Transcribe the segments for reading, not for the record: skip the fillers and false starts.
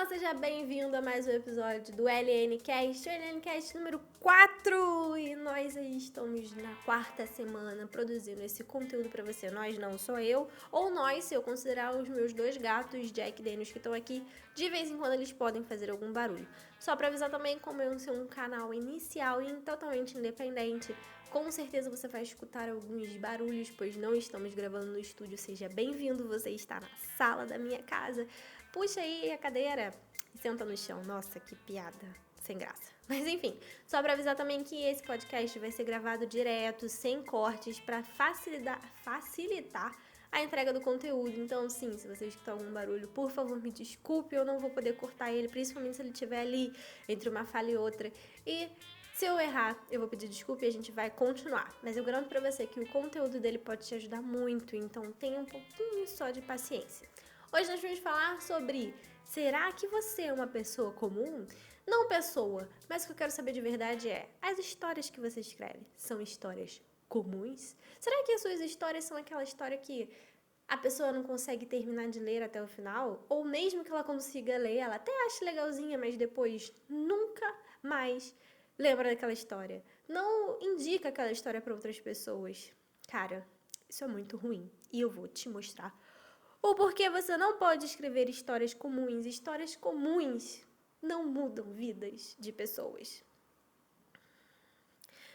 Então, seja bem-vindo a mais um episódio do LNcast, o LNcast número 4. E nós aí estamos na quarta semana produzindo esse conteúdo pra você. Nós não, sou eu, ou nós, se eu considerar os meus dois gatos, Jack e Daniels, que estão aqui. De vez em quando eles podem fazer algum barulho. Só pra avisar também, como eu sou um canal inicial e totalmente independente, com certeza você vai escutar alguns barulhos, pois não estamos gravando no estúdio. Seja bem-vindo, você está na sala da minha casa. Puxa aí a cadeira e senta no chão. Nossa, que piada sem graça. Mas enfim, só pra avisar também que esse podcast vai ser gravado direto, sem cortes, pra facilitar a entrega do conteúdo. Então, sim, se você escutar algum barulho, por favor, me desculpe, eu não vou poder cortar ele, principalmente se ele estiver ali entre uma fala e outra. E se eu errar, eu vou pedir desculpa e a gente vai continuar. Mas eu garanto pra você que o conteúdo dele pode te ajudar muito, então tenha um pouquinho só de paciência. Hoje nós vamos falar sobre: será que você é uma pessoa comum? Não pessoa, mas o que eu quero saber de verdade é: as histórias que você escreve são histórias comuns? Será que as suas histórias são aquela história que a pessoa não consegue terminar de ler até o final? Ou mesmo que ela consiga ler, ela até acha legalzinha, mas depois nunca mais lembra daquela história? Não indica aquela história para outras pessoas? Cara, isso é muito ruim e eu vou te mostrar o porquê você não pode escrever histórias comuns. Histórias comuns não mudam vidas de pessoas.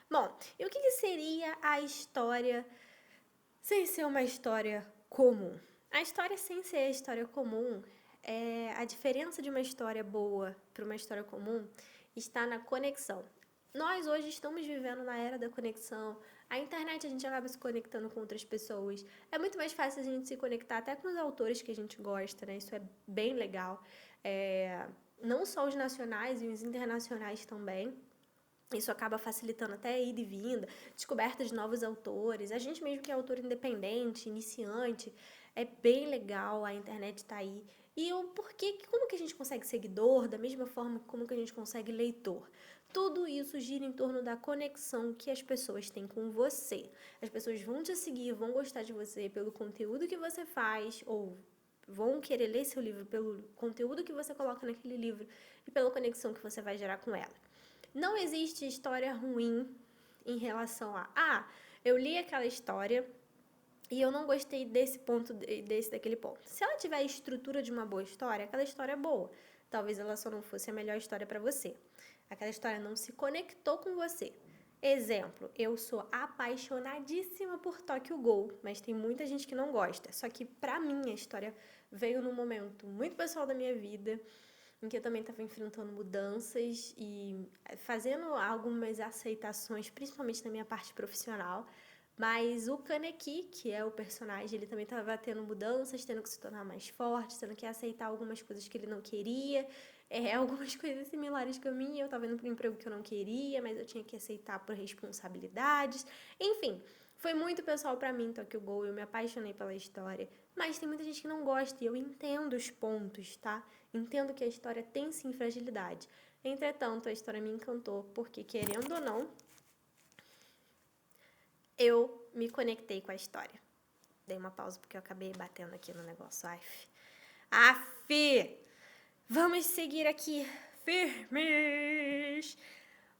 Bom, e o que seria a história sem ser uma história comum? A história sem ser a história comum, a diferença de uma história boa para uma história comum está na conexão. Nós hoje estamos vivendo na era da conexão. A internet, a gente acaba se conectando com outras pessoas. É muito mais fácil a gente se conectar até com os autores que a gente gosta, né? Isso é bem legal. Não só os nacionais e os internacionais também. Isso acaba facilitando até a ida e vinda, descoberta de novos autores. A gente mesmo que é autor independente, iniciante, é bem legal, a internet tá aí. E o porquê, como que a gente consegue seguidor, da mesma forma como que a gente consegue leitor? Tudo isso gira em torno da conexão que as pessoas têm com você. As pessoas vão te seguir, vão gostar de você pelo conteúdo que você faz, ou vão querer ler seu livro pelo conteúdo que você coloca naquele livro e pela conexão que você vai gerar com ela. Não existe história ruim em relação a, eu li aquela história e eu não gostei desse ponto, daquele ponto. Se ela tiver a estrutura de uma boa história, aquela história é boa. Talvez ela só não fosse a melhor história para você. Aquela história não se conectou com você. Exemplo, eu sou apaixonadíssima por Tokyo Ghoul, mas tem muita gente que não gosta. Só que pra mim a história veio num momento muito pessoal da minha vida, em que eu também estava enfrentando mudanças e fazendo algumas aceitações, principalmente na minha parte profissional. Mas o Kaneki, que é o personagem, ele também estava tendo mudanças, tendo que se tornar mais forte, tendo que aceitar algumas coisas que ele não queria, algumas coisas similares que a mim. Eu estava indo para um emprego que eu não queria, mas eu tinha que aceitar por responsabilidades. Enfim, foi muito pessoal para mim, Tokyo Ghoul, eu me apaixonei pela história. Mas tem muita gente que não gosta e eu entendo os pontos, tá? Entendo que a história tem sim fragilidade. Entretanto, a história me encantou porque, querendo ou não, eu me conectei com a história. Dei uma pausa porque eu acabei batendo aqui no negócio. Aff! Vamos seguir aqui firmes!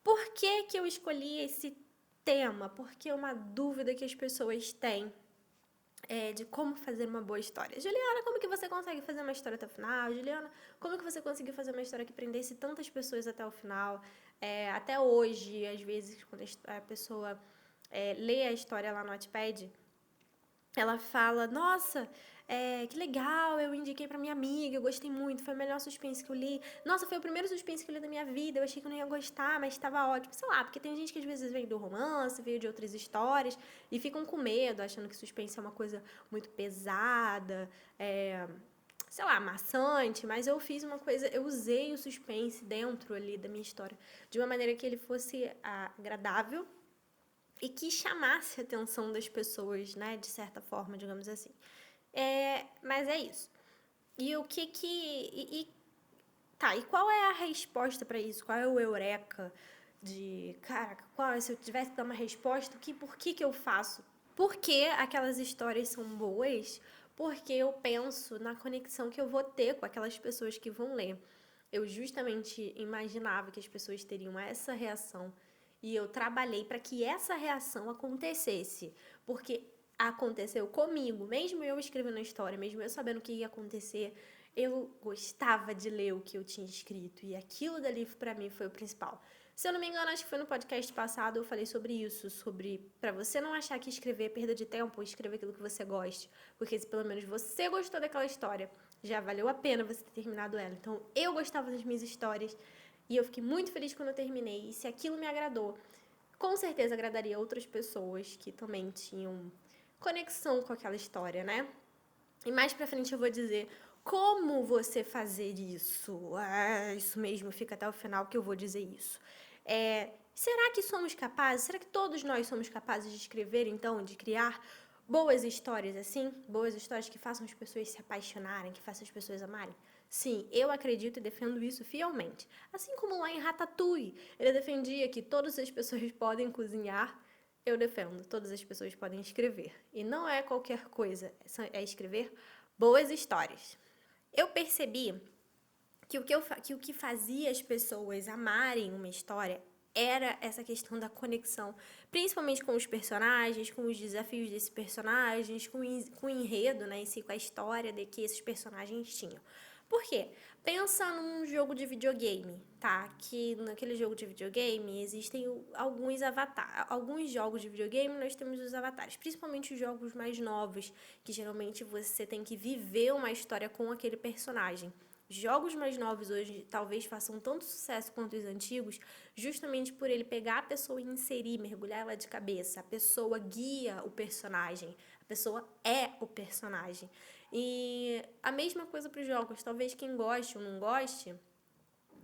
Por que que eu escolhi esse tema? Porque é uma dúvida que as pessoas têm de como fazer uma boa história. Juliana, como que você consegue fazer uma história até o final? Juliana, como que você conseguiu fazer uma história que prendesse tantas pessoas até o final? Até hoje, às vezes, quando a pessoa lê a história lá no Wattpad, ela fala: nossa, que legal, eu indiquei pra minha amiga, eu gostei muito, foi o melhor suspense que eu li. Nossa, foi o primeiro suspense que eu li da minha vida, eu achei que eu não ia gostar, mas estava ótimo. Sei lá, porque tem gente que às vezes vem do romance, veio de outras histórias e ficam com medo, achando que suspense é uma coisa muito pesada, sei lá, maçante, mas eu fiz uma coisa, eu usei o suspense dentro ali da minha história de uma maneira que ele fosse agradável e que chamasse a atenção das pessoas, né, de certa forma, digamos assim. Mas é isso. E o que que... Tá, e qual é a resposta pra isso? Qual é o eureka de... Caraca, se eu tivesse que dar uma resposta, por que que eu faço? Porque aquelas histórias são boas, porque eu penso na conexão que eu vou ter com aquelas pessoas que vão ler. Eu justamente imaginava que as pessoas teriam essa reação e eu trabalhei para que essa reação acontecesse, porque aconteceu comigo, mesmo eu escrevendo a história, mesmo eu sabendo o que ia acontecer, eu gostava de ler o que eu tinha escrito e aquilo dali para mim foi o principal. Se eu não me engano, acho que foi no podcast passado, eu falei sobre isso, sobre para você não achar que escrever é perda de tempo, escrever aquilo que você goste, porque se pelo menos você gostou daquela história, já valeu a pena você ter terminado ela. Então, eu gostava das minhas histórias e eu fiquei muito feliz quando eu terminei. E se aquilo me agradou, com certeza agradaria outras pessoas que também tinham conexão com aquela história, né? E mais pra frente eu vou dizer como você fazer isso. Isso mesmo, fica até o final que eu vou dizer isso. Será que somos capazes? Será que todos nós somos capazes de escrever, então, de criar boas histórias assim? Boas histórias que façam as pessoas se apaixonarem, que façam as pessoas amarem? Sim, eu acredito e defendo isso fielmente. Assim como lá em Ratatouille, ele defendia que todas as pessoas podem cozinhar, eu defendo, todas as pessoas podem escrever. E não é qualquer coisa, é escrever boas histórias. Eu percebi que o que fazia as pessoas amarem uma história era essa questão da conexão, principalmente com os personagens, com os desafios desses personagens, com o enredo, né, em si, com a história de que esses personagens tinham. Por quê? Pensa num jogo de videogame, tá? Que naquele jogo de videogame existem alguns avatares. Alguns jogos de videogame nós temos os avatares, principalmente os jogos mais novos, que geralmente você tem que viver uma história com aquele personagem. Jogos mais novos hoje talvez façam tanto sucesso quanto os antigos, justamente por ele pegar a pessoa e inserir, mergulhar ela de cabeça. A pessoa guia o personagem, a pessoa é o personagem. E a mesma coisa para os jogos, talvez quem goste ou não goste,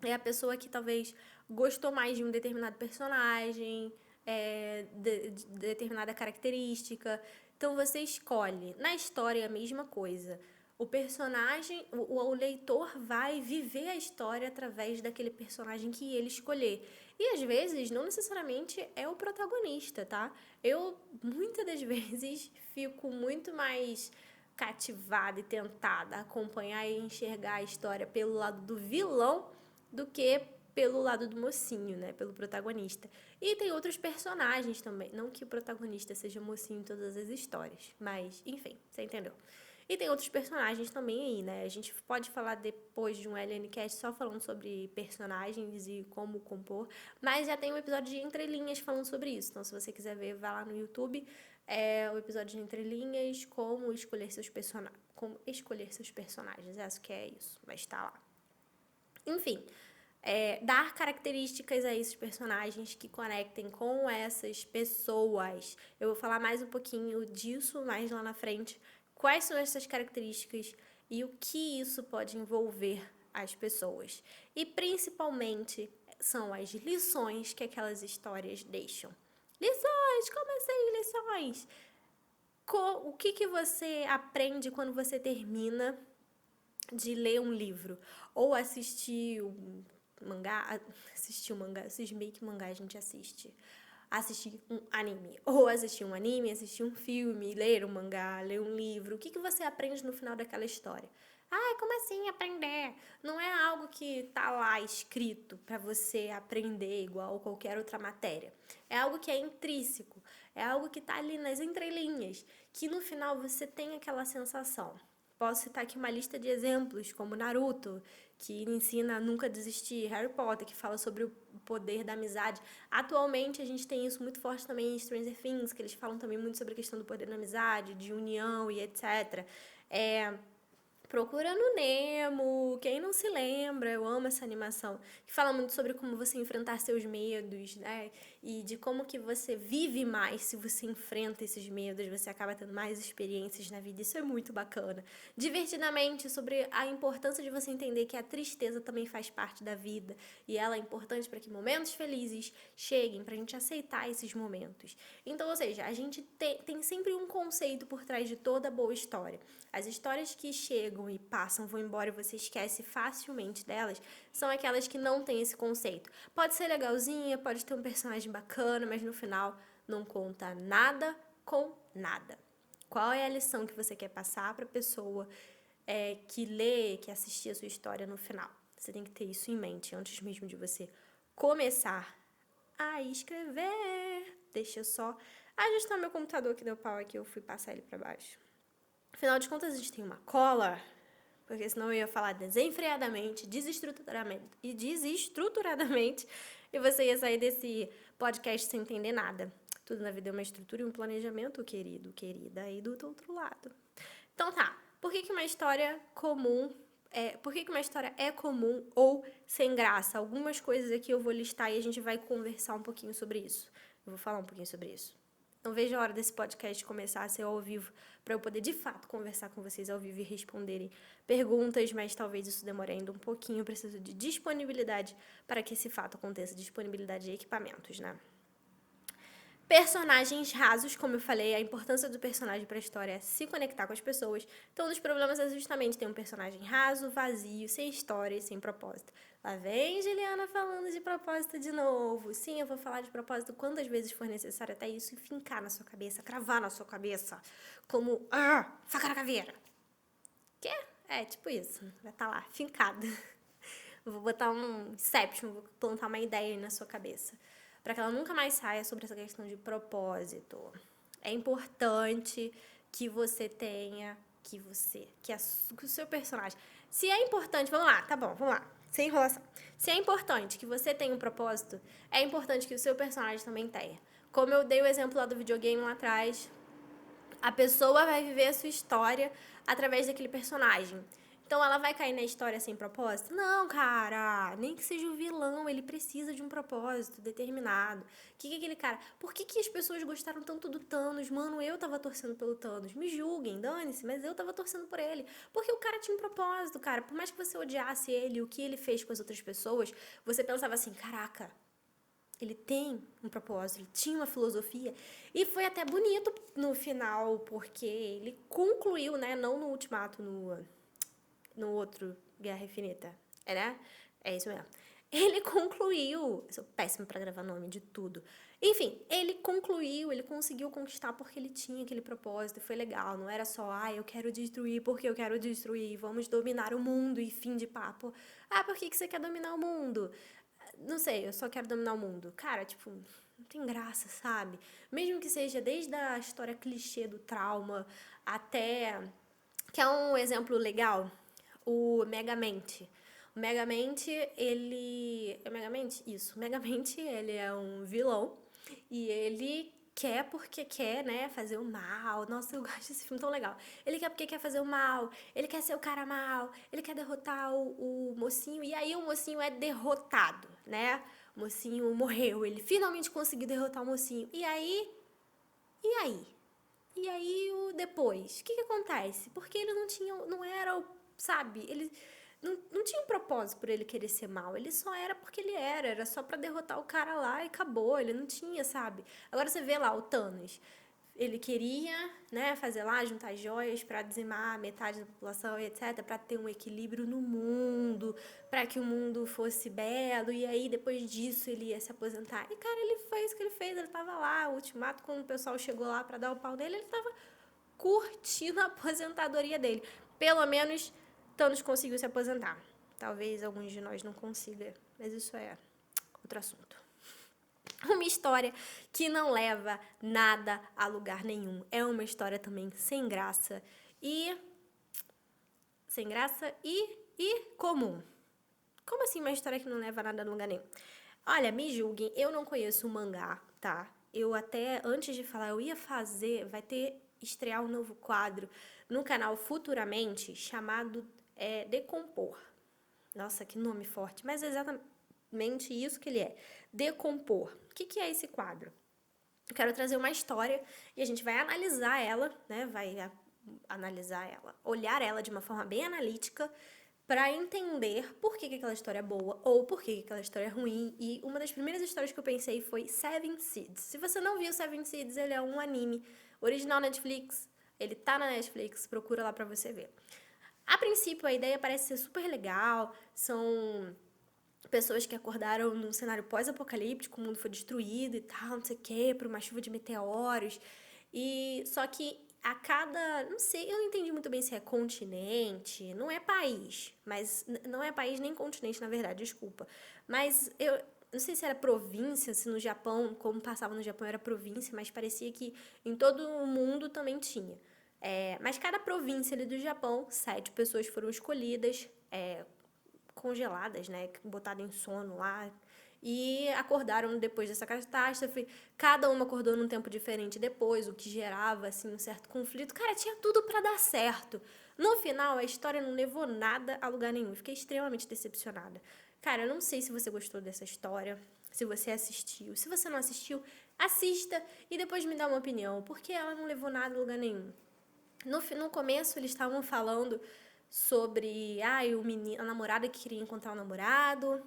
é a pessoa que talvez gostou mais de um determinado personagem, de determinada característica. Então você escolhe. Na história é a mesma coisa. O personagem, o leitor vai viver a história através daquele personagem que ele escolher. E às vezes não necessariamente é o protagonista, tá? Eu muitas das vezes fico muito mais cativada e tentada a acompanhar e enxergar a história pelo lado do vilão do que pelo lado do mocinho, né? Pelo protagonista. E tem outros personagens também. Não que o protagonista seja mocinho em todas as histórias, mas, enfim, você entendeu. E tem outros personagens também aí, né? A gente pode falar depois de um LNcast só falando sobre personagens e como compor, mas já tem um episódio de Entrelinhas falando sobre isso. Então, se você quiser ver, vá lá no YouTube. É o episódio de Entrelinhas, como escolher seus personagens. Como escolher seus personagens. Acho que é isso. Vai estar lá. Enfim, dar características a esses personagens que conectem com essas pessoas. Eu vou falar mais um pouquinho disso mais lá na frente. Quais são essas características e o que isso pode envolver as pessoas. E principalmente são as lições que aquelas histórias deixam. Lições, como assim lições? O que você aprende quando você termina de ler um livro ou assistir um mangá, esses meio que mangá a gente assistir um anime, ou assistir um anime, assistir um filme, ler um mangá, ler um livro, o que você aprende no final daquela história? Ah, como assim aprender? Não é algo que tá lá escrito para você aprender igual qualquer outra matéria. É algo que é intrínseco, é algo que tá ali nas entrelinhas, que no final você tem aquela sensação. Posso citar aqui uma lista de exemplos, como Naruto, que ensina a nunca desistir, Harry Potter, que fala sobre o poder da amizade. Atualmente a gente tem isso muito forte também em Stranger Things, que eles falam também muito sobre a questão do poder da amizade, de união e etc. Procurando Nemo, quem não se lembra, eu amo essa animação, que fala muito sobre como você enfrentar seus medos, né? E de como que você vive mais se você enfrenta esses medos, você acaba tendo mais experiências na vida, isso é muito bacana. Divertidamente, sobre a importância de você entender que a tristeza também faz parte da vida, e ela é importante para que momentos felizes cheguem, para a gente aceitar esses momentos. Então, ou seja, a gente tem sempre um conceito por trás de toda boa história. As histórias que chegam e passam, vão embora e você esquece facilmente delas, são aquelas que não têm esse conceito. Pode ser legalzinha, pode ter um personagem bacana, mas no final não conta nada com nada. Qual é a lição que você quer passar para a pessoa que lê, que assistir a sua história no final? Você tem que ter isso em mente antes mesmo de você começar a escrever. Deixa eu só ajustar meu computador que deu pau aqui, eu fui passar ele para baixo. Afinal de contas, a gente tem uma cola, porque senão eu ia falar desenfreadamente, desestruturadamente, e você ia sair desse podcast sem entender nada. Tudo na vida é uma estrutura e um planejamento, querido, querida, aí do outro lado. Então tá, por que uma história comum por que uma história é comum ou sem graça? Algumas coisas aqui eu vou listar e a gente vai conversar um pouquinho sobre isso. Eu vou falar um pouquinho sobre isso. Não vejo a hora desse podcast começar a ser ao vivo para eu poder, de fato, conversar com vocês ao vivo e responderem perguntas, mas talvez isso demore ainda um pouquinho. Eu preciso de disponibilidade para que esse fato aconteça, disponibilidade de equipamentos, né? Personagens rasos, como eu falei, a importância do personagem para a história é se conectar com as pessoas. Então, um dos problemas é justamente ter um personagem raso, vazio, sem história e sem propósito. Lá vem Juliana falando de propósito de novo. Sim, eu vou falar de propósito quantas vezes for necessário até isso fincar na sua cabeça, cravar na sua cabeça, como, faca na caveira. Quê? Tipo isso. Vai estar lá, fincada. Eu vou botar um Inception, vou plantar uma ideia aí na sua cabeça, para que ela nunca mais saia sobre essa questão de propósito. É importante que você tenha, que o seu personagem... Se é importante, vamos lá, sem enrolação. Se é importante que você tenha um propósito, é importante que o seu personagem também tenha. Como eu dei o exemplo lá do videogame lá atrás, a pessoa vai viver a sua história através daquele personagem. Então ela vai cair na história sem propósito? Não, cara, nem que seja o vilão, ele precisa de um propósito determinado. Que é aquele cara? Por que as pessoas gostaram tanto do Thanos? Mano, eu tava torcendo pelo Thanos. Me julguem, dane-se, mas eu tava torcendo por ele. Porque o cara tinha um propósito, cara. Por mais que você odiasse ele, o que ele fez com as outras pessoas, você pensava assim, caraca, ele tem um propósito, ele tinha uma filosofia. E foi até bonito no final, porque ele concluiu, né? Não no Ultimato, no outro Guerra Infinita. Né? É isso mesmo. Ele concluiu. Eu sou péssima pra gravar nome de tudo. Enfim, ele concluiu, ele conseguiu conquistar porque ele tinha aquele propósito. Foi legal. Não era só, eu quero destruir porque eu quero destruir. Vamos dominar o mundo e fim de papo. Por que você quer dominar o mundo? Não sei, eu só quero dominar o mundo. Cara, tipo, não tem graça, sabe? Mesmo que seja desde a história clichê do trauma até... Que é um exemplo legal? O Megamente. O Megamente, ele... É Megamente? Isso. O Megamente, ele é um vilão e ele quer porque quer, né, fazer o mal. Nossa, eu gosto desse filme tão legal. Ele quer porque quer fazer o mal, ele quer ser o cara mal, ele quer derrotar o mocinho, e aí o mocinho é derrotado, né? O mocinho morreu, ele finalmente conseguiu derrotar o mocinho. E aí? E aí? E aí o depois? O que acontece? Porque ele não era o, sabe? Ele não tinha um propósito por ele querer ser mal. Ele só era porque ele era só pra derrotar o cara lá e acabou. Ele não tinha, sabe? Agora você vê lá o Thanos. Ele queria, né, fazer lá, juntar joias pra dizimar metade da população e etc, pra ter um equilíbrio no mundo, pra que o mundo fosse belo, e aí depois disso ele ia se aposentar. E cara, ele fez o que ele fez, ele tava lá, o Ultimato, quando o pessoal chegou lá pra dar o pau nele, ele tava curtindo a aposentadoria dele. Pelo menos Thanos conseguiu se aposentar. Talvez alguns de nós não consigam, mas isso é outro assunto. Uma história que não leva nada a lugar nenhum. É uma história também sem graça e comum. Como assim uma história que não leva nada a lugar nenhum? Olha, me julguem, eu não conheço o mangá, tá? Eu até, antes de falar, vai estrear um novo quadro no canal futuramente chamado Decompor. Nossa, que nome forte, mas é exatamente isso que ele é. Decompor. O que é esse quadro? Eu quero trazer uma história e a gente vai analisar ela, né? Analisar ela, olhar ela de uma forma bem analítica para entender por que aquela história é boa ou por que aquela história é ruim. E uma das primeiras histórias que eu pensei foi Seven Seeds. Se você não viu Seven Seeds, ele é um anime original Netflix. Ele tá na Netflix, procura lá pra você ver. A princípio, a ideia parece ser super legal. São pessoas que acordaram num cenário pós-apocalíptico, o mundo foi destruído e tal, não sei o quê, por uma chuva de meteoros. Só que não sei, eu não entendi muito bem se é continente, não é país, mas não é país nem continente, na verdade, desculpa. Mas eu não sei se era província, se no Japão, como passava no Japão era província, mas parecia que em todo o mundo também tinha. Mas cada província ali do Japão, 7 pessoas foram escolhidas, congeladas, né, botadas em sono lá, e acordaram depois dessa catástrofe. Cada uma acordou num tempo diferente depois, o que gerava assim um certo conflito. Cara, tinha tudo pra dar certo. No final, a história não levou nada a lugar nenhum. Fiquei extremamente decepcionada. Cara, eu não sei se você gostou dessa história, se você assistiu. Se você não assistiu, assista e depois me dá uma opinião, porque ela não levou nada a lugar nenhum. No começo, eles estavam falando sobre a namorada que queria encontrar o namorado.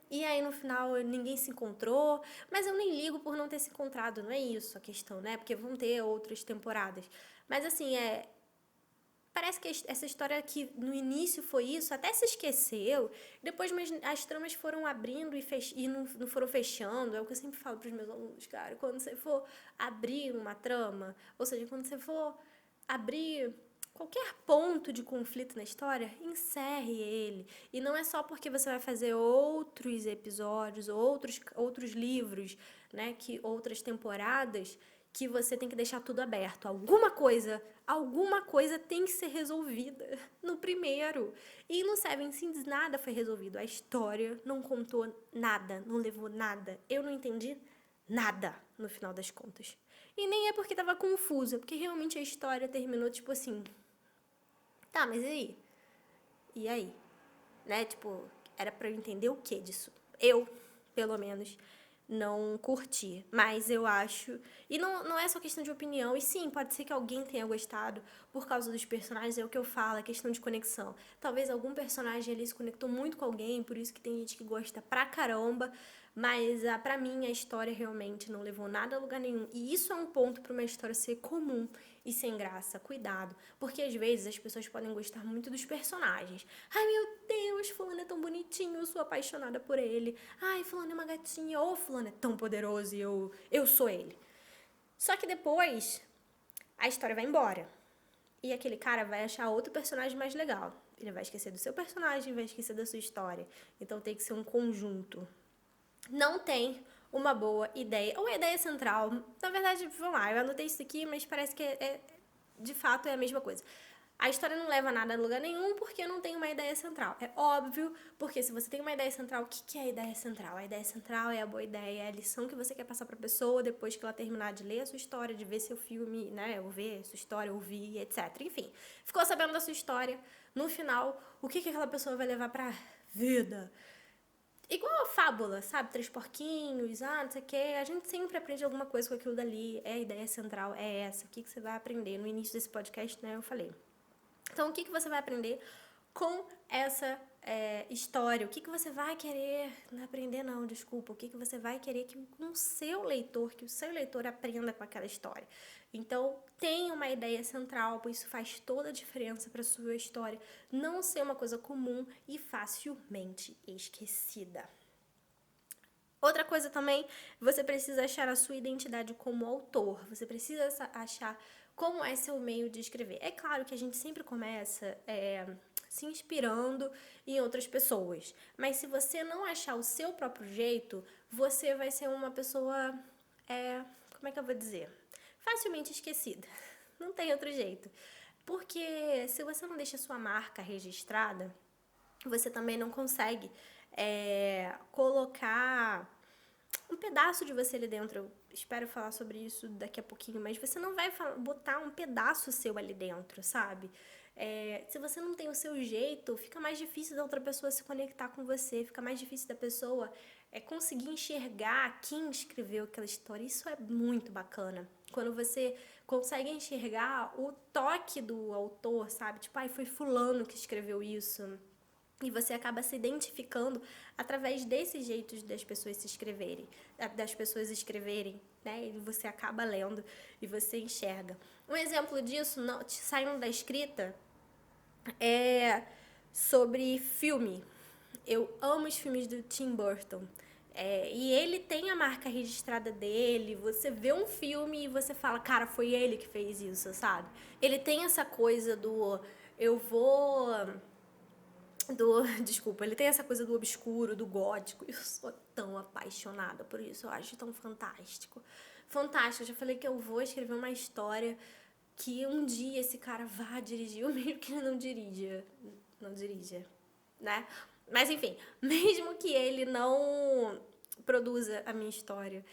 E aí, no final, ninguém se encontrou. Mas eu nem ligo por não ter se encontrado, não é isso a questão, né? Porque vão ter outras temporadas. Mas, assim, parece que essa história que no início foi isso, até se esqueceu. Depois as tramas foram abrindo e não foram fechando. É o que eu sempre falo para os meus alunos, cara. Quando você for abrir uma trama, ou seja, quando você for abrir qualquer ponto de conflito na história, encerre ele. E não é só porque você vai fazer outros episódios, outros livros, né, outras temporadas, que você tem que deixar tudo aberto. Alguma coisa tem que ser resolvida no primeiro. E no Seven Sins nada foi resolvido. A história não contou nada, não levou nada. Eu não entendi nada no final das contas. E nem é porque tava confusa, porque realmente a história terminou tipo assim. Tá, mas e aí? E aí? Né? Tipo, era pra eu entender o que disso? Eu, pelo menos, não curti. Mas eu acho. E não é só questão de opinião. E sim, pode ser que alguém tenha gostado por causa dos personagens. É o que eu falo, é questão de conexão. Talvez algum personagem ali se conectou muito com alguém, por isso que tem gente que gosta pra caramba. Mas pra mim a história realmente não levou nada a lugar nenhum. E isso é um ponto pra uma história ser comum e sem graça. Cuidado. Porque às vezes as pessoas podem gostar muito dos personagens. Ai meu Deus, fulano é tão bonitinho, eu sou apaixonada por ele. Ai, fulano é uma gatinha, ou fulano é tão poderoso e eu sou ele. Só que depois a história vai embora. E aquele cara vai achar outro personagem mais legal. Ele vai esquecer do seu personagem, vai esquecer da sua história. Então tem que ser um conjunto. Não tem uma boa ideia, ou a ideia central. Na verdade, vamos lá, eu anotei isso aqui, mas parece que de fato é a mesma coisa. A história não leva nada a lugar nenhum porque não tem uma ideia central. É óbvio, porque se você tem uma ideia central, o que é a ideia central? A ideia central é a boa ideia, é a lição que você quer passar pra pessoa depois que ela terminar de ler a sua história, de ver seu filme, né? Ou ver a sua história, ouvir, etc. Enfim, ficou sabendo da sua história. No final, o que aquela pessoa vai levar pra vida? Igual a fábula, sabe? Três porquinhos, não sei o quê. A gente sempre aprende alguma coisa com aquilo dali. A ideia central é essa. O que você vai aprender? No início desse podcast, né, eu falei. Então, o que você vai aprender com essa história? O que você vai querer... Não aprender não, desculpa. O que você vai querer que o seu leitor aprenda com aquela história? Então, tenha uma ideia central, pois isso faz toda a diferença para a sua história não ser uma coisa comum e facilmente esquecida. Outra coisa também, você precisa achar a sua identidade como autor. Você precisa achar como é seu meio de escrever. É claro que a gente sempre começa se inspirando em outras pessoas. Mas se você não achar o seu próprio jeito, você vai ser uma pessoa, como é que eu vou dizer? Facilmente esquecida. Não tem outro jeito. Porque se você não deixa a sua marca registrada, você também não consegue colocar um pedaço de você ali dentro. Eu espero falar sobre isso daqui a pouquinho, mas você não vai botar um pedaço seu ali dentro, sabe? Se você não tem o seu jeito, fica mais difícil da outra pessoa se conectar com você, fica mais difícil da pessoa conseguir enxergar quem escreveu aquela história. Isso é muito bacana. Quando você consegue enxergar o toque do autor, sabe? Tipo, foi fulano que escreveu isso. E você acaba se identificando através desses jeitos das pessoas escreverem, né? E você acaba lendo e você enxerga. Um exemplo disso, saindo da escrita, é sobre filme. Eu amo os filmes do Tim Burton. E ele tem a marca registrada dele, você vê um filme e você fala, cara, foi ele que fez isso, sabe? Ele tem essa coisa do eu vou desculpa, ele tem essa coisa do obscuro, do gótico. Eu sou tão apaixonada por isso, eu acho tão fantástico. Fantástico, eu já falei que eu vou escrever uma história que um dia esse cara vá dirigir, ou mesmo que ele não dirija, né? Mas enfim, mesmo que ele não produza a minha história,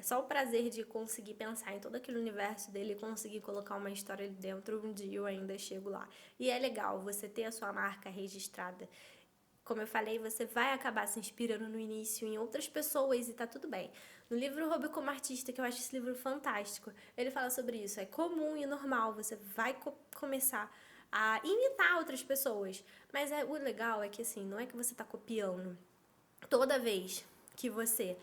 só o prazer de conseguir pensar em todo aquele universo dele e conseguir colocar uma história ali dentro, um dia eu ainda chego lá. E é legal você ter a sua marca registrada. Como eu falei, você vai acabar se inspirando no início em outras pessoas e tá tudo bem. No livro Roube como Artista, que eu acho esse livro fantástico, ele fala sobre isso. É comum e normal, você vai começar a imitar outras pessoas. Mas o legal é que, assim, não é que você tá copiando. Toda vez que você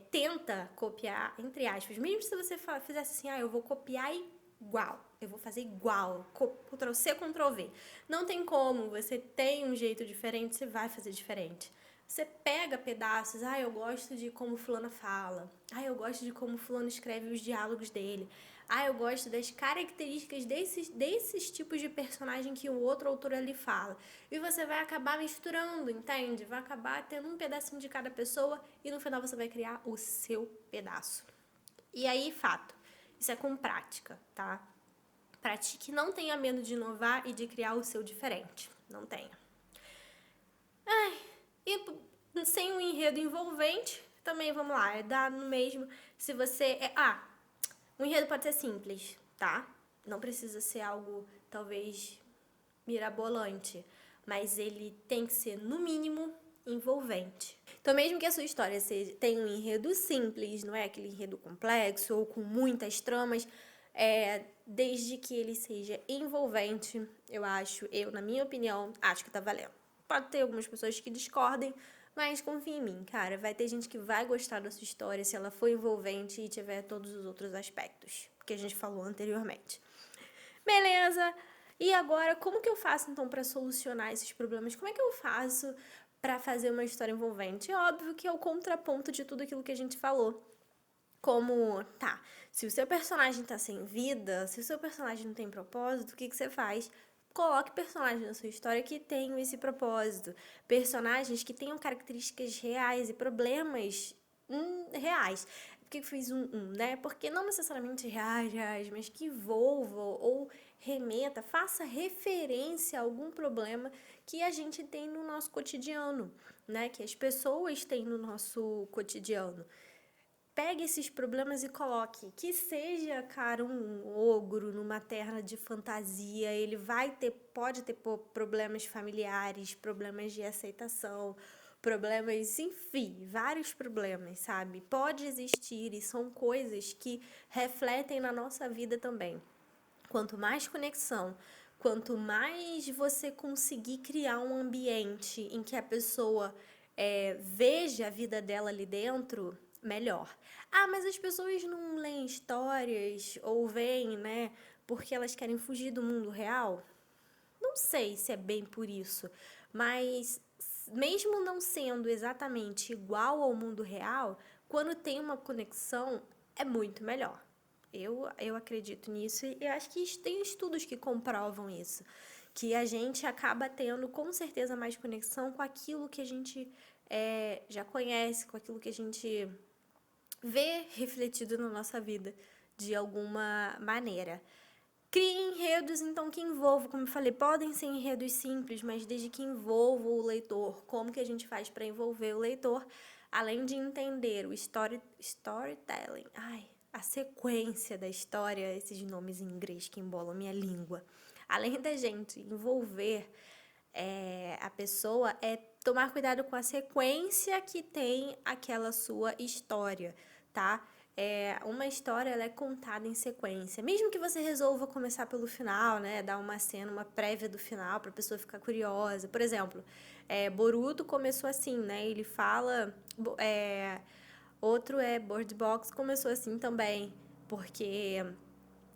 tenta copiar, entre aspas, mesmo se você fizesse assim, eu vou copiar igual, eu vou fazer igual, Ctrl+C, Ctrl+V. Não tem como, você tem um jeito diferente, você vai fazer diferente. Você pega pedaços, eu gosto de como fulana fala, eu gosto de como fulano escreve os diálogos dele, eu gosto das características desses tipos de personagem que o outro autor ali fala. E você vai acabar misturando, entende? Vai acabar tendo um pedacinho de cada pessoa e no final você vai criar o seu pedaço. E aí, fato, isso é com prática, tá? Pratique, não tenha medo de inovar e de criar o seu diferente. Não tenha. E sem um enredo envolvente, também vamos lá, dá no mesmo. Se você. O enredo pode ser simples, tá? Não precisa ser algo, talvez, mirabolante. Mas ele tem que ser, no mínimo, envolvente. Então, mesmo que a sua história tenha um enredo simples, não é aquele enredo complexo ou com muitas tramas, desde que ele seja envolvente, na minha opinião, acho que tá valendo. Pode ter algumas pessoas que discordem, mas confia em mim, cara. Vai ter gente que vai gostar da sua história se ela for envolvente e tiver todos os outros aspectos que a gente falou anteriormente. Beleza? E agora, como que eu faço então para solucionar esses problemas? Como é que eu faço para fazer uma história envolvente? É óbvio que é o contraponto de tudo aquilo que a gente falou. Como, se o seu personagem tá sem vida, se o seu personagem não tem propósito, o que você faz? Coloque personagens na sua história que tenham esse propósito. Personagens que tenham características reais e problemas reais. Por que eu fiz né? Porque não necessariamente reais, mas que envolvam ou remeta, faça referência a algum problema que a gente tem no nosso cotidiano, né? Que as pessoas têm no nosso cotidiano. Pegue esses problemas e coloque. Que seja, cara, um ogro numa terra de fantasia. Ele pode ter problemas familiares, problemas de aceitação, problemas, enfim, vários problemas, sabe? Pode existir e são coisas que refletem na nossa vida também. Quanto mais conexão, quanto mais você conseguir criar um ambiente em que a pessoa veja a vida dela ali dentro, melhor. Mas as pessoas não leem histórias ou veem, né, porque elas querem fugir do mundo real? Não sei se é bem por isso, mas mesmo não sendo exatamente igual ao mundo real, quando tem uma conexão, é muito melhor. Eu acredito nisso e eu acho que tem estudos que comprovam isso. Que a gente acaba tendo com certeza mais conexão com aquilo que a gente já conhece, com aquilo que a gente vê refletido na nossa vida de alguma maneira. Crie enredos, então, que envolvam, como eu falei, podem ser enredos simples, mas desde que envolvam o leitor. Como que a gente faz para envolver o leitor? Além de entender o storytelling, a sequência da história, esses nomes em inglês que embolam minha língua. Além da gente envolver a pessoa, tomar cuidado com a sequência que tem aquela sua história, tá? Uma história ela é contada em sequência. Mesmo que você resolva começar pelo final, né? Dar uma cena, uma prévia do final para a pessoa ficar curiosa. Por exemplo, Boruto começou assim, né? Ele fala... outro Bird Box começou assim também, porque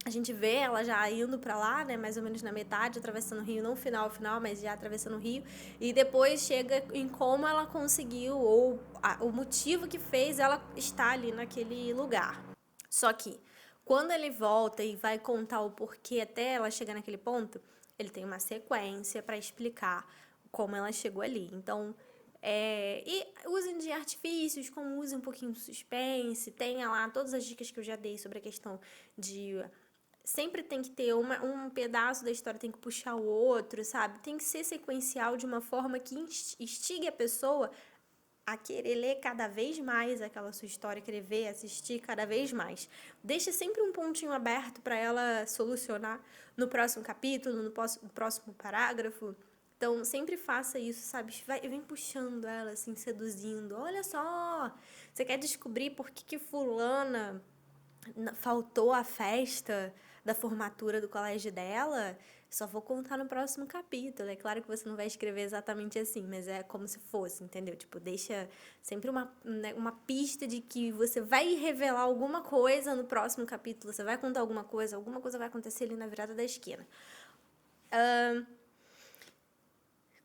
A gente vê ela já indo pra lá, né, mais ou menos na metade, atravessando o rio, não final, mas já atravessando o rio, e depois chega em como ela conseguiu, ou o motivo que fez ela estar ali naquele lugar. Só que, quando ele volta e vai contar o porquê até ela chegar naquele ponto, ele tem uma sequência pra explicar como ela chegou ali. Então, e usem de artifícios, como usem um pouquinho de suspense, tenha lá todas as dicas que eu já dei sobre a questão de sempre tem que ter um pedaço da história, tem que puxar o outro, sabe? Tem que ser sequencial de uma forma que instigue a pessoa a querer ler cada vez mais aquela sua história, querer ver, assistir cada vez mais. Deixe sempre um pontinho aberto para ela solucionar no próximo capítulo, no próximo parágrafo. Então, sempre faça isso, sabe? Vem puxando ela, assim, seduzindo. Olha só, você quer descobrir por que fulana faltou a festa da formatura do colégio dela? Só vou contar no próximo capítulo. É claro que você não vai escrever exatamente assim, mas é como se fosse, entendeu? Tipo, deixa sempre uma pista de que você vai revelar alguma coisa no próximo capítulo, você vai contar alguma coisa vai acontecer ali na virada da esquina.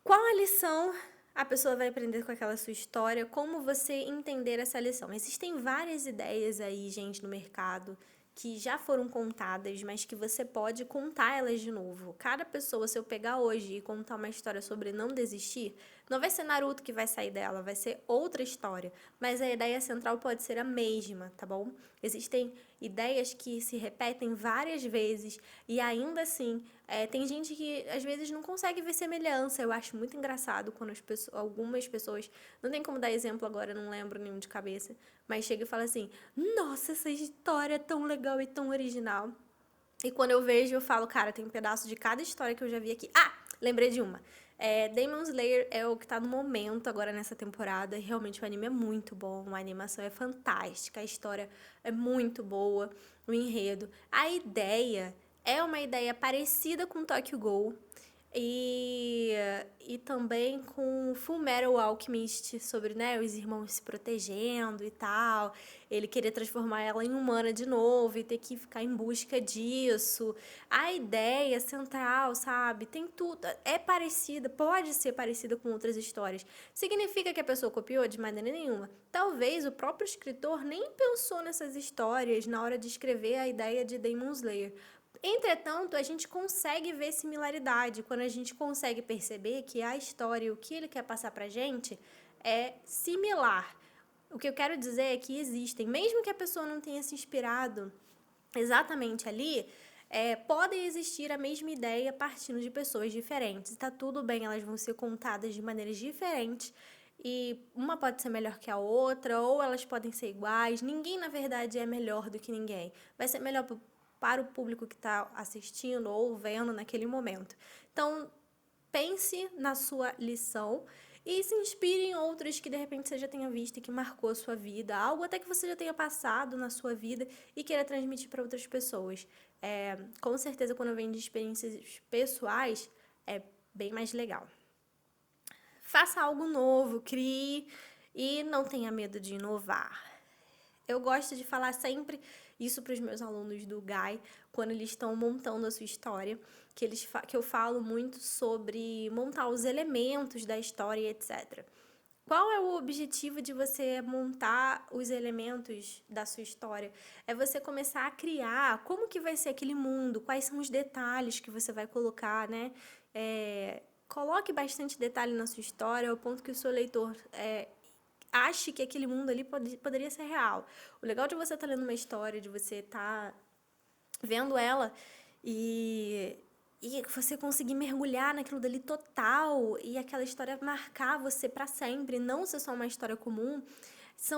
Qual a lição a pessoa vai aprender com aquela sua história? Como você entender essa lição? Existem várias ideias aí, gente, no mercado que já foram contadas, mas que você pode contar elas de novo. Cada pessoa, se eu pegar hoje e contar uma história sobre não desistir, não vai ser Naruto que vai sair dela, vai ser outra história. Mas a ideia central pode ser a mesma, tá bom? Existem ideias que se repetem várias vezes e ainda assim tem gente que às vezes não consegue ver semelhança. Eu acho muito engraçado quando algumas pessoas, não tem como dar exemplo agora, não lembro nenhum de cabeça, mas chega e fala assim: nossa, essa história é tão legal e tão original. E quando eu vejo, eu falo, cara, tem um pedaço de cada história que eu já vi aqui. Ah, lembrei de uma. Demon Slayer é o que tá no momento agora nessa temporada. Realmente o anime é muito bom, a animação é fantástica, a história é muito boa, o enredo. A ideia é uma ideia parecida com Tokyo Ghoul. E, e também com Fullmetal Alchemist, sobre, né, os irmãos se protegendo e tal. Ele querer transformar ela em humana de novo e ter que ficar em busca disso. A ideia central, sabe? Tem tudo. É parecida, pode ser parecida com outras histórias. Significa que a pessoa copiou? De maneira nenhuma. Talvez o próprio escritor nem pensou nessas histórias na hora de escrever a ideia de Demon Slayer. Entretanto, a gente consegue ver similaridade quando a gente consegue perceber que a história e o que ele quer passar pra gente é similar. O que eu quero dizer é que existem, mesmo que a pessoa não tenha se inspirado exatamente ali, podem existir a mesma ideia partindo de pessoas diferentes. Tá tudo bem, elas vão ser contadas de maneiras diferentes e uma pode ser melhor que a outra, ou elas podem ser iguais. Ninguém, na verdade, é melhor do que ninguém. Vai ser melhor para o público que está assistindo ou vendo naquele momento. Então, pense na sua lição e se inspire em outras que de repente você já tenha visto e que marcou a sua vida, algo até que você já tenha passado na sua vida e queira transmitir para outras pessoas. Com certeza, quando vem de experiências pessoais, é bem mais legal. Faça algo novo, crie e não tenha medo de inovar. Eu gosto de falar sempre isso para os meus alunos do GAI, quando eles estão montando a sua história, que eu falo muito sobre montar os elementos da história, etc. Qual é o objetivo de você montar os elementos da sua história? É você começar a criar como que vai ser aquele mundo, quais são os detalhes que você vai colocar, né? Coloque bastante detalhe na sua história, ao ponto que o seu leitor ache que aquele mundo ali poderia ser real. O legal de você estar lendo uma história, de você estar vendo ela e você conseguir mergulhar naquilo dali total e aquela história marcar você para sempre, não ser só uma história comum,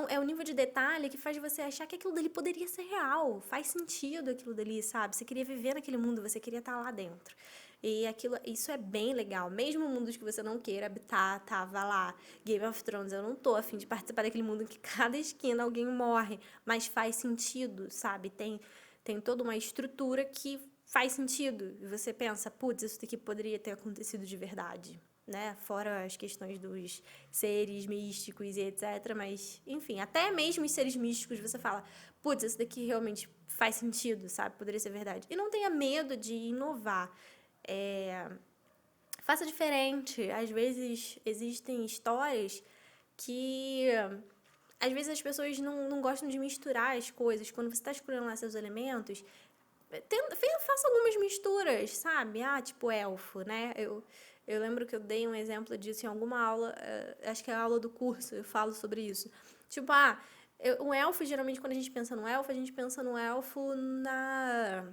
é o nível de detalhe que faz você achar que aquilo dali poderia ser real, faz sentido aquilo dali, sabe? Você queria viver naquele mundo, você queria estar lá dentro. E isso é bem legal. Mesmo mundos que você não queira habitar, tava lá. Game of Thrones, eu não tô a fim de participar daquele mundo em que cada esquina alguém morre, mas faz sentido, sabe? Tem toda uma estrutura que faz sentido. E você pensa, putz, isso daqui poderia ter acontecido de verdade. né? Fora as questões dos seres místicos e etc. Mas, enfim, até mesmo os seres místicos você fala, putz, isso daqui realmente faz sentido, sabe? Poderia ser verdade. E não tenha medo de inovar. Faça diferente. Às vezes existem histórias que às vezes as pessoas não gostam de misturar as coisas. Quando você está escolhendo lá seus elementos, faça algumas misturas, sabe? Ah, tipo elfo, né? Eu lembro que eu dei um exemplo disso em alguma aula, acho que é a aula do curso, eu falo sobre isso. Tipo, um elfo, geralmente quando a gente pensa no elfo, a gente pensa no elfo na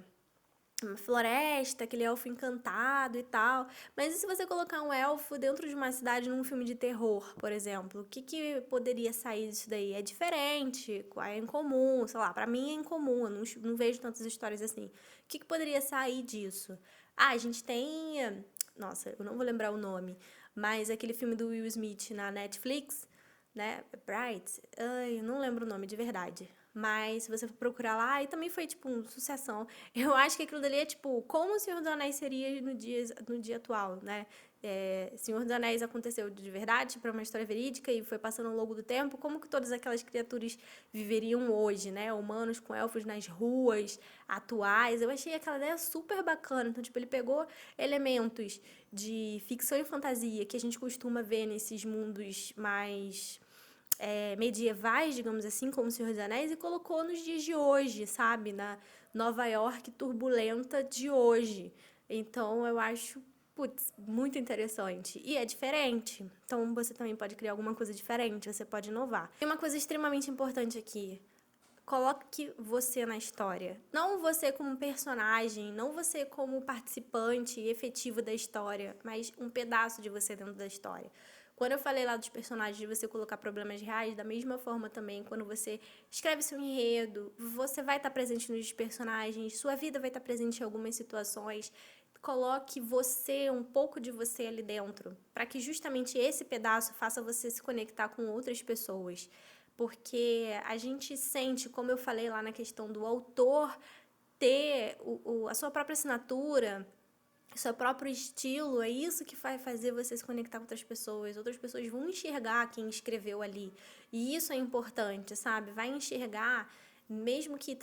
uma floresta, aquele elfo encantado e tal. Mas e se você colocar um elfo dentro de uma cidade num filme de terror, por exemplo? O que poderia sair disso daí? É diferente, é incomum, sei lá, pra mim é incomum, eu não vejo tantas histórias assim. O que poderia sair disso? A gente tem. Nossa, eu não vou lembrar o nome, mas aquele filme do Will Smith na Netflix, né? Bright, eu não lembro o nome de verdade. Mas se você for procurar lá, e também foi tipo um sucessão. Eu acho que aquilo dali é tipo como o Senhor dos Anéis seria no dia atual, né? Senhor dos Anéis aconteceu de verdade, para uma história verídica e foi passando ao longo do tempo, como que todas aquelas criaturas viveriam hoje, né? Humanos com elfos nas ruas atuais. Eu achei aquela ideia super bacana. Então, tipo, ele pegou elementos de ficção e fantasia que a gente costuma ver nesses mundos mais medievais, digamos assim, como o Senhor dos Anéis, e colocou nos dias de hoje, sabe? Na Nova York turbulenta de hoje. Então, eu acho, putz, muito interessante. E é diferente. Então, você também pode criar alguma coisa diferente, você pode inovar. E uma coisa extremamente importante aqui. Coloque você na história. Não você como personagem, não você como participante efetivo da história, mas um pedaço de você dentro da história. Quando eu falei lá dos personagens, de você colocar problemas reais, da mesma forma também, quando você escreve seu enredo, você vai estar presente nos personagens, sua vida vai estar presente em algumas situações. Coloque você, um pouco de você ali dentro, para que justamente esse pedaço faça você se conectar com outras pessoas. Porque a gente sente, como eu falei lá na questão do autor ter a sua própria assinatura, seu próprio estilo, é isso que vai fazer você se conectar com outras pessoas vão enxergar quem escreveu ali, e isso é importante, sabe? Vai enxergar, mesmo que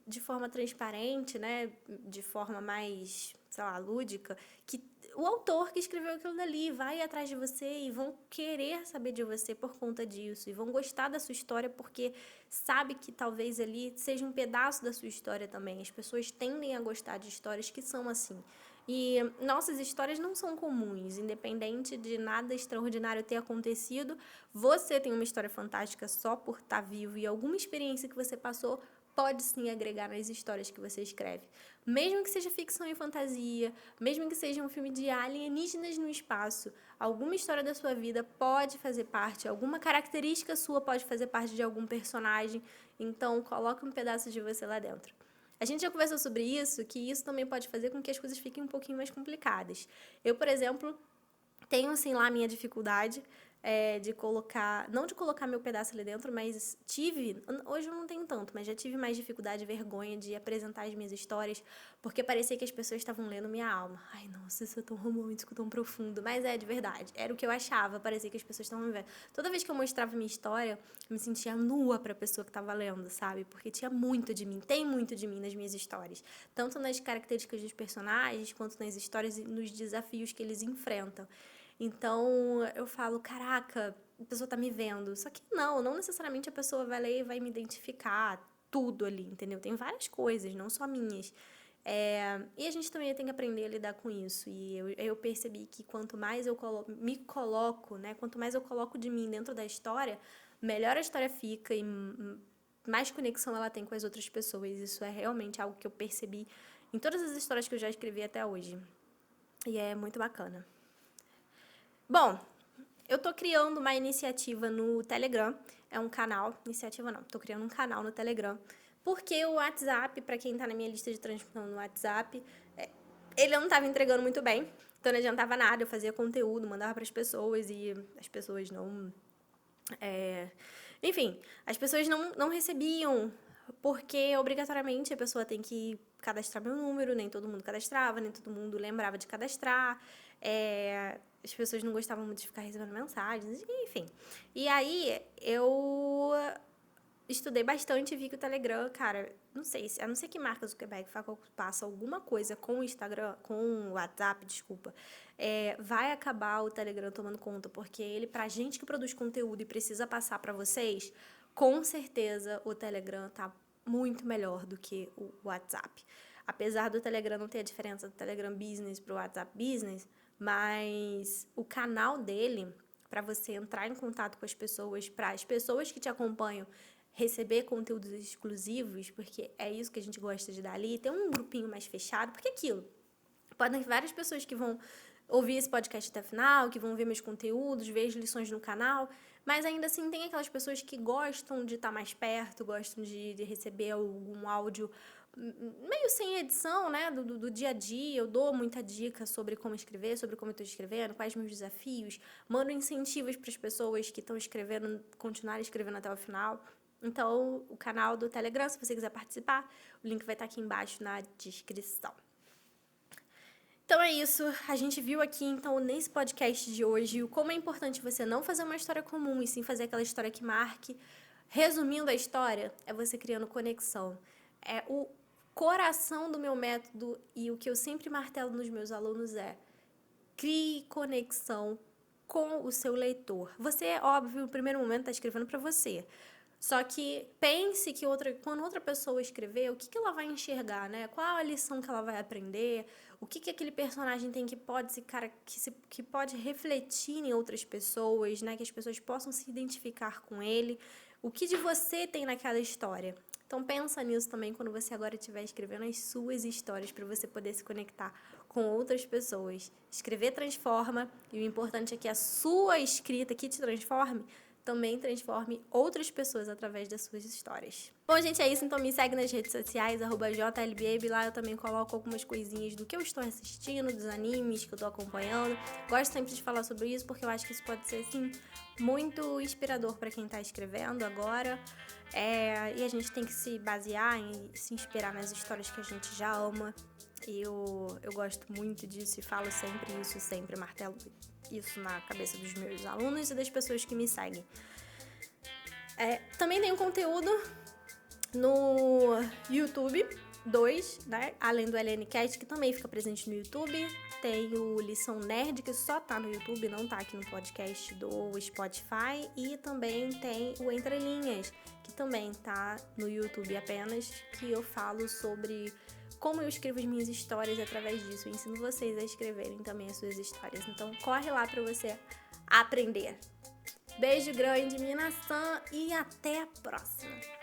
de forma transparente, né, de forma mais, sei lá, lúdica, que o autor que escreveu aquilo dali vai atrás de você e vão querer saber de você por conta disso, e vão gostar da sua história porque sabe que talvez ali seja um pedaço da sua história também. As pessoas tendem a gostar de histórias que são assim. E nossas histórias não são comuns, independente de nada extraordinário ter acontecido, você tem uma história fantástica só por estar vivo e alguma experiência que você passou pode sim agregar nas histórias que você escreve. Mesmo que seja ficção e fantasia, mesmo que seja um filme de alienígenas no espaço, alguma história da sua vida pode fazer parte, alguma característica sua pode fazer parte de algum personagem, então coloque um pedaço de você lá dentro. A gente já conversou sobre isso, que isso também pode fazer com que as coisas fiquem um pouquinho mais complicadas. Eu, por exemplo, tenho assim lá a minha dificuldade de colocar, não de colocar meu pedaço ali dentro, mas hoje eu não tenho tanto, mas já tive mais dificuldade e vergonha de apresentar as minhas histórias, porque parecia que as pessoas estavam lendo minha alma. Ai, nossa, isso é tão romântico, tão profundo, mas é de verdade, era o que eu achava, parecia que as pessoas estavam me vendo. Toda vez que eu mostrava minha história, eu me sentia nua pra pessoa que estava lendo, sabe? Porque tinha muito de mim, tem muito de mim nas minhas histórias, tanto nas características dos personagens, quanto nas histórias e nos desafios que eles enfrentam. Então, eu falo, caraca, a pessoa tá me vendo. Só que não necessariamente a pessoa vai ler e vai me identificar tudo ali, entendeu? Tem várias coisas, não só minhas. E a gente também tem que aprender a lidar com isso. E eu percebi que quanto mais eu me coloco, né? Quanto mais eu coloco de mim dentro da história, melhor a história fica e mais conexão ela tem com as outras pessoas. Isso é realmente algo que eu percebi em todas as histórias que eu já escrevi até hoje. E é muito bacana. Bom, eu tô criando uma iniciativa no Telegram. É um canal, iniciativa não, tô criando um canal no Telegram. Porque o WhatsApp, pra quem tá na minha lista de transmissão no WhatsApp, ele não tava entregando muito bem. Então não adiantava nada, eu fazia conteúdo, mandava pras pessoas e as pessoas não. Enfim, as pessoas não recebiam, porque obrigatoriamente a pessoa tem que cadastrar meu número, nem todo mundo cadastrava, nem todo mundo lembrava de cadastrar. as pessoas não gostavam muito de ficar recebendo mensagens, enfim. E aí, eu estudei bastante e vi que o Telegram, cara, não sei, a não ser que Mark Zuckerberg faça alguma coisa com o Instagram, com o WhatsApp, desculpa, vai acabar o Telegram tomando conta, porque ele, pra gente que produz conteúdo e precisa passar pra vocês, com certeza o Telegram tá muito melhor do que o WhatsApp. Apesar do Telegram não ter a diferença do Telegram Business pro WhatsApp Business, mas o canal dele, para você entrar em contato com as pessoas, para as pessoas que te acompanham receber conteúdos exclusivos, porque é isso que a gente gosta de dar ali, ter um grupinho mais fechado, porque aquilo, podem ter várias pessoas que vão ouvir esse podcast até o final, que vão ver meus conteúdos, ver as lições no canal, mas ainda assim tem aquelas pessoas que gostam de estar mais perto, gostam de receber algum áudio meio sem edição, né, do dia a dia. Eu dou muita dica sobre como escrever, sobre como eu estou escrevendo, quais meus desafios, mando incentivos para as pessoas que estão escrevendo, continuarem escrevendo até o final. Então, o canal do Telegram, se você quiser participar, o link vai estar aqui embaixo na descrição. Então é isso, a gente viu aqui então nesse podcast de hoje como é importante você não fazer uma história comum e sim fazer aquela história que marque. Resumindo a história, é você criando conexão. É o coração do meu método e o que eu sempre martelo nos meus alunos é: crie conexão com o seu leitor. Você, óbvio, no primeiro momento está escrevendo para você. Só que pense que quando outra pessoa escrever, o que ela vai enxergar, né? Qual a lição que ela vai aprender? O que aquele personagem tem que pode refletir em outras pessoas, né? Que as pessoas possam se identificar com ele. O que de você tem naquela história? Então pensa nisso também quando você agora estiver escrevendo as suas histórias para você poder se conectar com outras pessoas. Escrever transforma e o importante é que a sua escrita que te transforme também transforme outras pessoas através das suas histórias. Bom, gente, é isso. Então me segue nas redes sociais, @jlbaby. Lá eu também coloco algumas coisinhas do que eu estou assistindo, dos animes que eu estou acompanhando. Gosto sempre de falar sobre isso, porque eu acho que isso pode ser, assim, muito inspirador para quem está escrevendo agora. E a gente tem que se basear e se inspirar nas histórias que a gente já ama. E eu gosto muito disso e falo sempre isso, sempre martelo isso na cabeça dos meus alunos e das pessoas que me seguem. Também tenho conteúdo no YouTube 2, né? Além do LNcast, que também fica presente no YouTube. Tem o Lição Nerd, que só tá no YouTube, não tá aqui no podcast do Spotify. E também tem o Entre Linhas, que também tá no YouTube apenas, que eu falo sobre como eu escrevo as minhas histórias. Através disso eu ensino vocês a escreverem também as suas histórias. Então corre lá pra você aprender. Beijo grande, Minasan, e até a próxima!